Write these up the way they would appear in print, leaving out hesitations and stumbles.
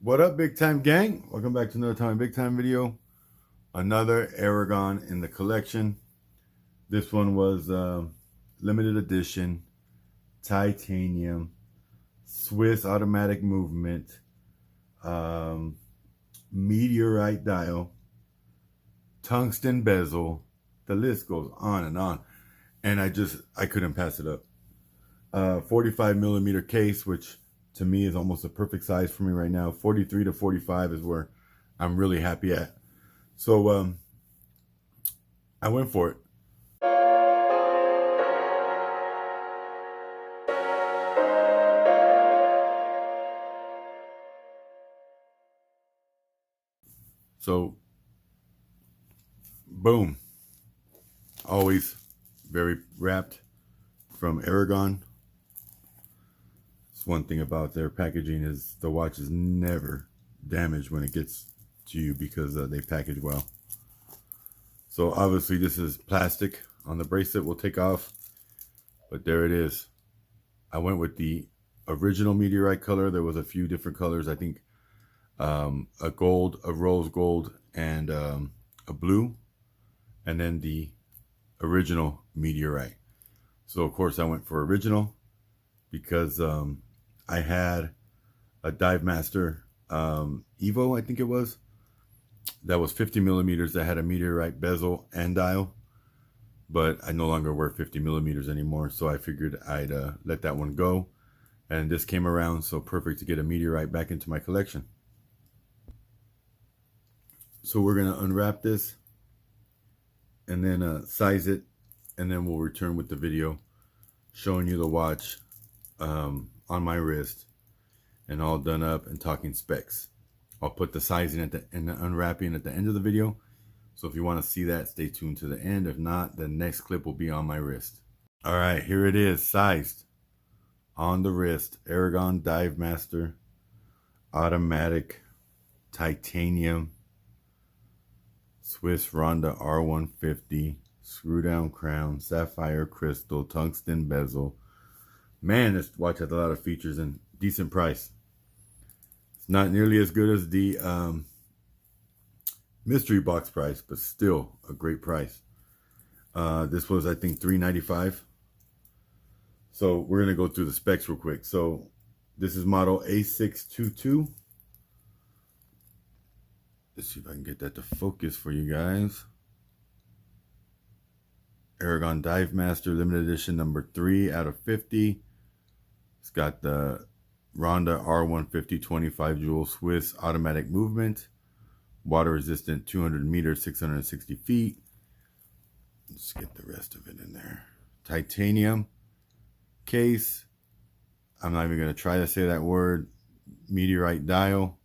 What up, big time gang? Welcome back to another Tommy Big Time video. Another Aragon in the collection. This one was limited edition, titanium, Swiss automatic movement, meteorite dial, tungsten bezel. The list goes on and on. And I couldn't pass it up. 45 millimeter case, which to me is almost a perfect size for me right now. 43 to 45 is where I'm really happy at. So I went for it. So boom. Always very wrapped from Aragon. One thing about their packaging is the watch is never damaged when it gets to you because they package well. So obviously this is plastic on the bracelet. We'll take off, but there it is. I went with the original meteorite color. There was a few different colors. I think a gold, a rose gold, and a blue, and then the original meteorite. So of course I went for original because I had a Divemaster Evo, I think it was, that was 50 millimeters that had a meteorite bezel and dial, but I no longer wear 50 millimeters anymore, so I figured I'd let that one go, and this came around, so perfect to get a meteorite back into my collection. So we're gonna unwrap this and then size it, and then we'll return with the video showing you the watch on my wrist and all done up and talking specs. I'll put the sizing and the unwrapping at the end of the video, so if you want to see that, stay tuned to the end. If not, the next clip will be on my wrist. All right, here it is, sized on the wrist. Aragon Divemaster automatic titanium Swiss Ronda R150 screw down crown, sapphire crystal, tungsten bezel. Man, this watch has a lot of features and decent price. It's not nearly as good as the mystery box price, but still a great price. This was, I think, $395. So we're gonna go through the specs real quick. So this is model A622. Let's see if I can get that to focus for you guys. Aragon Divemaster limited edition number 3 out of 50. It's got the Ronda R150 25 jewel Swiss automatic movement, water resistant, 200 meters, 660 feet. Let's get the rest of it in there. Titanium case. I'm not even going to try to say that word. Meteorite dial,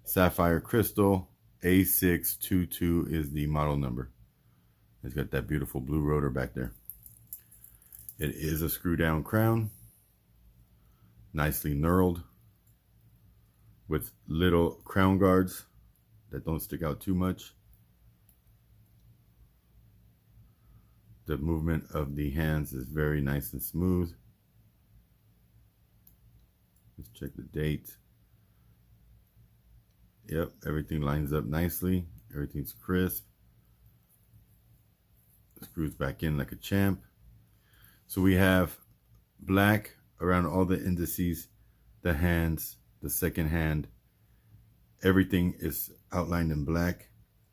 sapphire crystal. A622 is the model number. It's got that beautiful blue rotor back there. It is a screw down crown, nicely knurled with little crown guards that don't stick out too much. The movement of the hands is very nice and smooth. Let's check the date. Yep, everything lines up nicely. Everything's crisp. Screws back in like a champ. So we have black around all the indices, the hands, the second hand. Everything is outlined in black.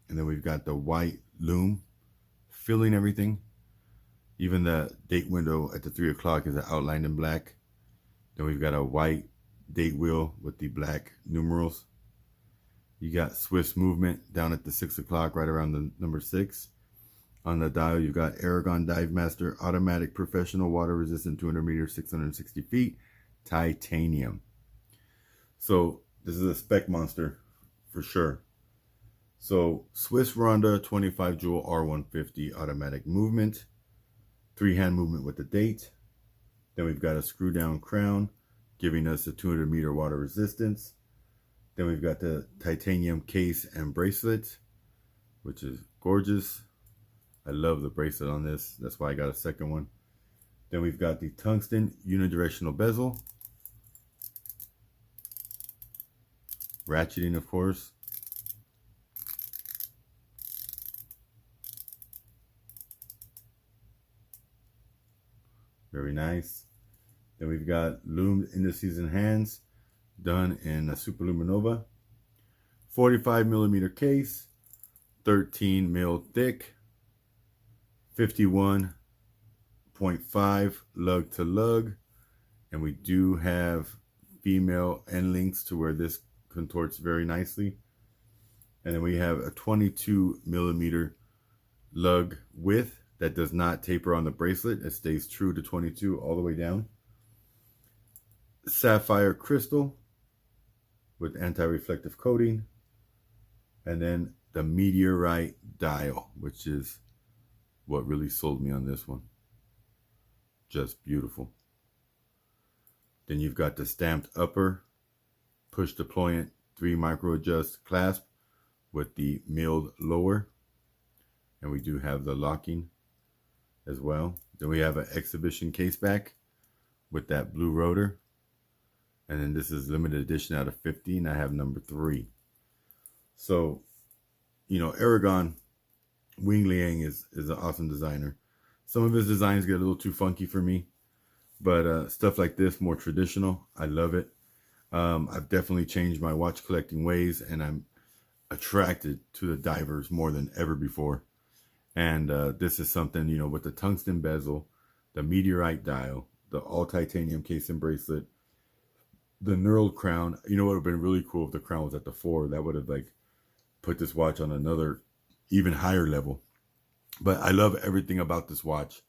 And then we've got the white lume filling everything. Even the date window at the 3 o'clock is outlined in black. Then we've got a white date wheel with the black numerals. You got Swiss movement down at the 6 o'clock, right around the number 6. On the dial, you've got Aragon Divemaster automatic professional water resistant, 200 meters, 660 feet, titanium. So this is a spec monster for sure. So Swiss Ronda 25 jewel R150 automatic movement, 3-hand movement with the date. Then we've got a screw down crown giving us a 200 meter water resistance. Then we've got the titanium case and bracelet, which is gorgeous. I love the bracelet on this. That's why I got a second one. Then we've got the tungsten unidirectional bezel. ratcheting, of course. Very nice. Then we've got lumed indices and hands done in a Super Luminova. 45mm case, 13 mil thick, 51.5 lug to lug. And we do have female end links to where this contorts very nicely. And then we have a 22mm lug width that does not taper on the bracelet. It stays true to 22 all the way down. Sapphire crystal with anti-reflective coating. And then the Meteorite dial, which is what really sold me on this one. Just beautiful. Then you've got the stamped upper, push deployant 3 micro adjust clasp with the milled lower. And we do have the locking as well. Then we have an exhibition case back with that blue rotor. And then this is limited edition out of 50, and I have number 3. So, you know, Aragon Wing Liang is an awesome designer. Some of his designs get a little too funky for me, but stuff like this, more traditional, I love it. I've definitely changed my watch collecting ways, and I'm attracted to the divers more than ever before. And this is something, you know, with the tungsten bezel, the Meteorite dial, the all titanium case and bracelet, the knurled crown. You know what would have been really cool if the crown was at the 4. That would have like put this watch on another even higher level. But I love everything about this watch.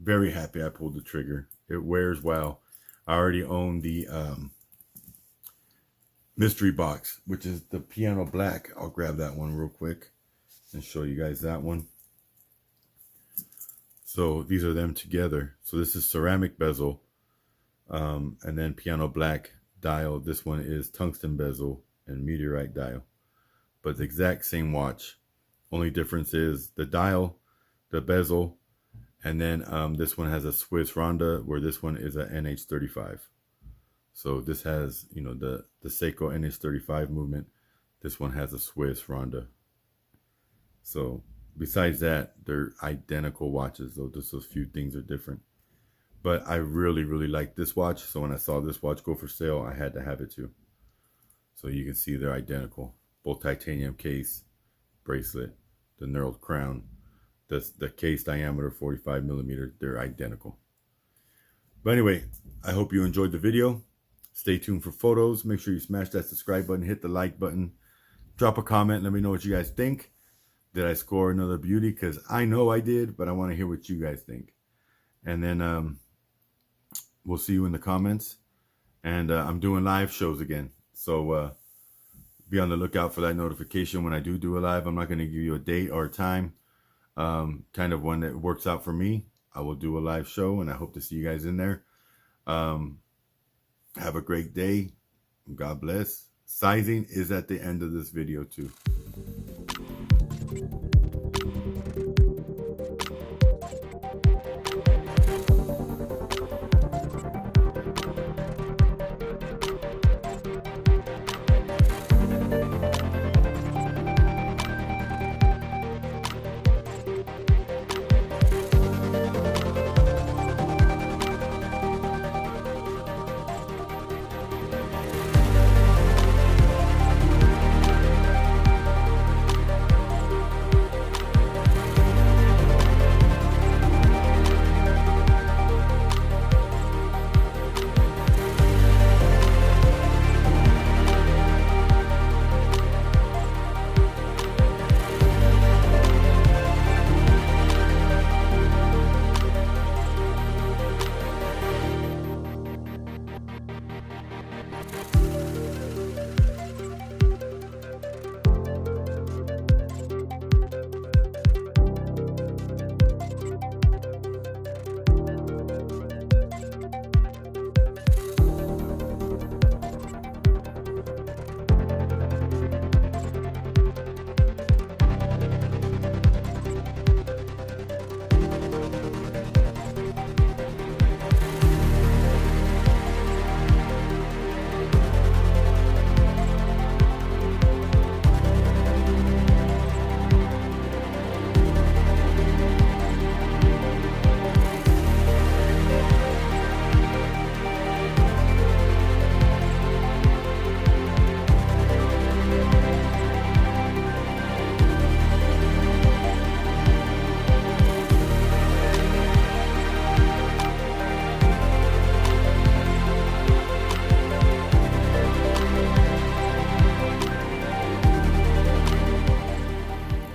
Very happy I pulled the trigger. It wears well. I already own the mystery box, which is the piano black. I'll grab that one real quick and show you guys that one. So these are them together. So this is ceramic bezel, and then piano black dial. This one is tungsten bezel and Meteorite dial, but the exact same watch. Only difference is the dial, the bezel, and then this one has a Swiss Ronda, where this one is a NH35. So this has, you know, the Seiko NH35 movement. This one has a Swiss Ronda. So besides that, they're identical watches, though just a few things are different. But I really, really like this watch. So when I saw this watch go for sale, I had to have it too. So you can see they're identical. Both titanium case, bracelet, the knurled crown, the case diameter 45mm, they're identical. But anyway, I hope you enjoyed the video. Stay tuned for photos. Make sure you smash that subscribe button, hit the like button, drop a comment, let me know what you guys think. Did I score another beauty? Because I know I did, but I want to hear what you guys think. And then we'll see you in the comments. And I'm doing live shows again. So be on the lookout for that notification when I do a live. I'm not going to give you a date or a time. Kind of when it works out for me, I will do a live show, and I hope to see you guys in there. Have a great day. God bless. Sizing is at the end of this video too.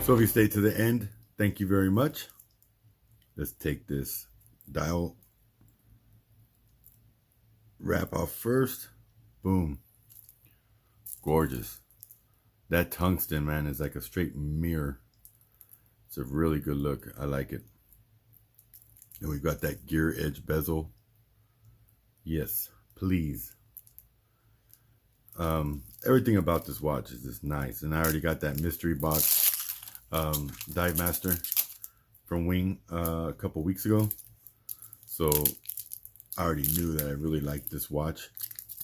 So if you stayed to the end, thank you very much. Let's take this dial wrap off first. Boom. Gorgeous. That tungsten, man, is like a straight mirror. It's a really good look. I like it. And we've got that gear edge bezel. Yes, please. Everything about this watch is just nice. And I already got that mystery box Divemaster from Wing a couple weeks ago. So I already knew that I really liked this watch.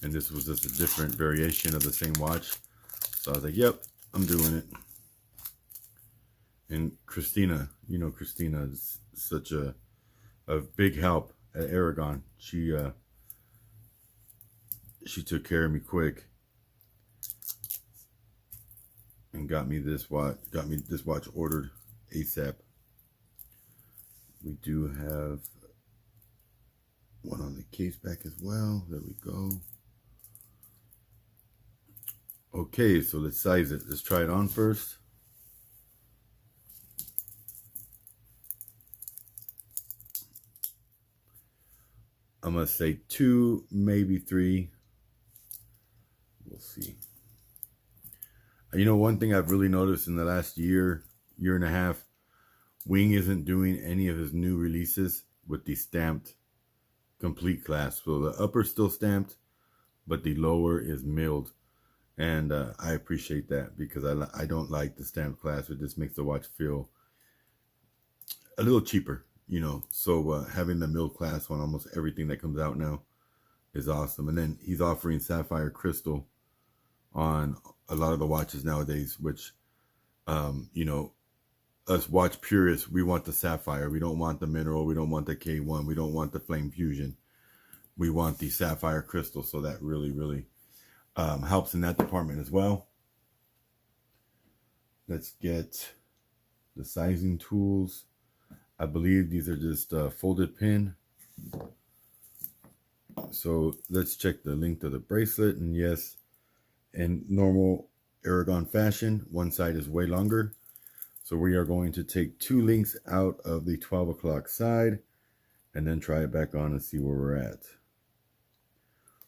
And this was just a different variation of the same watch. So I was like, yep, I'm doing it. And Christina, you know, Christina is such a big help at Aragon. She took care of me quick and got me this watch ordered ASAP. We do have one on the case back as well. There we go. Okay, so let's size it. Let's try it on first. I'm gonna say 2, maybe 3. We'll see. You know, one thing I've really noticed in the last year and a half, Wing isn't doing any of his new releases with the stamped complete clasp. So the upper's still stamped, but the lower is milled. And I appreciate that because I don't like the stamped clasp. It just makes the watch feel a little cheaper, you know. So having the milled clasp on almost everything that comes out now is awesome. And then he's offering sapphire crystal on a lot of the watches nowadays, which, you know, us watch purists, we want the sapphire. We don't want the mineral. We don't want the K1. We don't want the flame fusion. We want the sapphire crystal. So that really, really helps in that department as well. Let's get the sizing tools. I believe these are just folded pin. So let's check the length of the bracelet. And yes, in normal Aragon fashion, one side is way longer. So we are going to take 2 links out of the 12 o'clock side and then try it back on and see where we're at.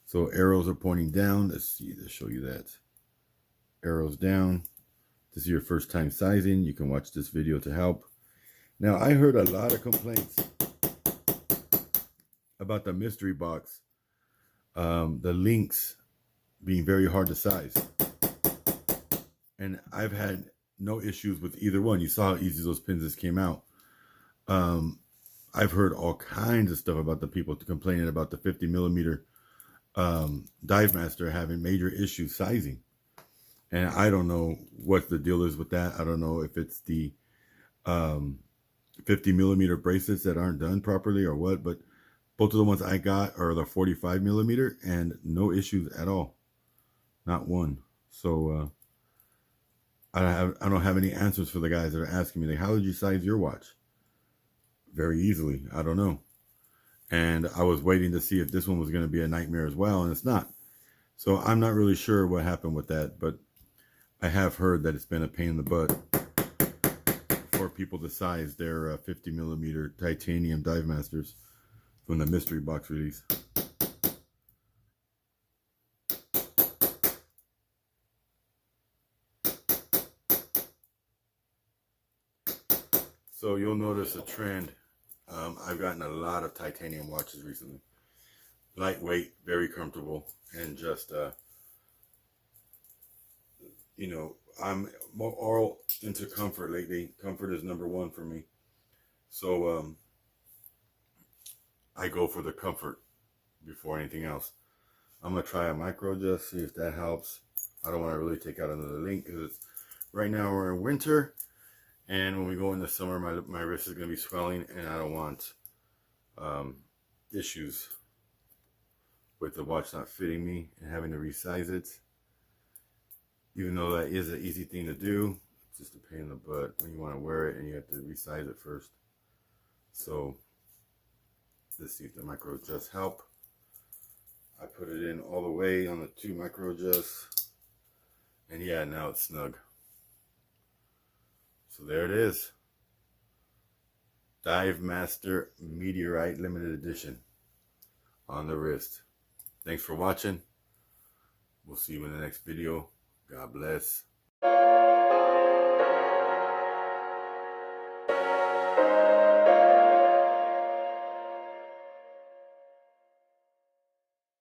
So arrows are pointing down. Let's see, let's show you that. Arrows down. This is your first time sizing. You can watch this video to help. Now, I heard a lot of complaints about the mystery box, the links being very hard to size. And I've had no issues with either one. You saw how easy those pins just came out. I've heard all kinds of stuff about the people complaining about the 50 millimeter Divemaster having major issues sizing. And I don't know what the deal is with that. I don't know if it's the 50 millimeter bracelets that aren't done properly or what, but both of the ones I got are the 45 millimeter and no issues at all. Not one. So I don't have any answers for the guys that are asking me, like, how did you size your watch? Very easily. I don't know. And I was waiting to see if this one was going to be a nightmare as well, and it's not. So I'm not really sure what happened with that, but I have heard that it's been a pain in the butt for people to size their 50 millimeter titanium Divemasters from the mystery box release. So you'll notice a trend. I've gotten a lot of titanium watches recently. Lightweight, very comfortable, and just, you know, I'm more all into comfort lately. Comfort is #1 for me. So I go for the comfort before anything else. I'm going to try a micro adjust, see if that helps. I don't want to really take out another link because right now we're in winter. And when we go in the summer, my wrist is going to be swelling, and I don't want issues with the watch not fitting me and having to resize it. Even though that is an easy thing to do, it's just a pain in the butt when you want to wear it and you have to resize it first. So let's see if the micro adjusts help. I put it in all the way on the 2 micro adjusts, and yeah, now it's snug. So there it is. Divemaster Meteorite limited edition on the wrist. Thanks for watching. We'll see you in the next video. God bless.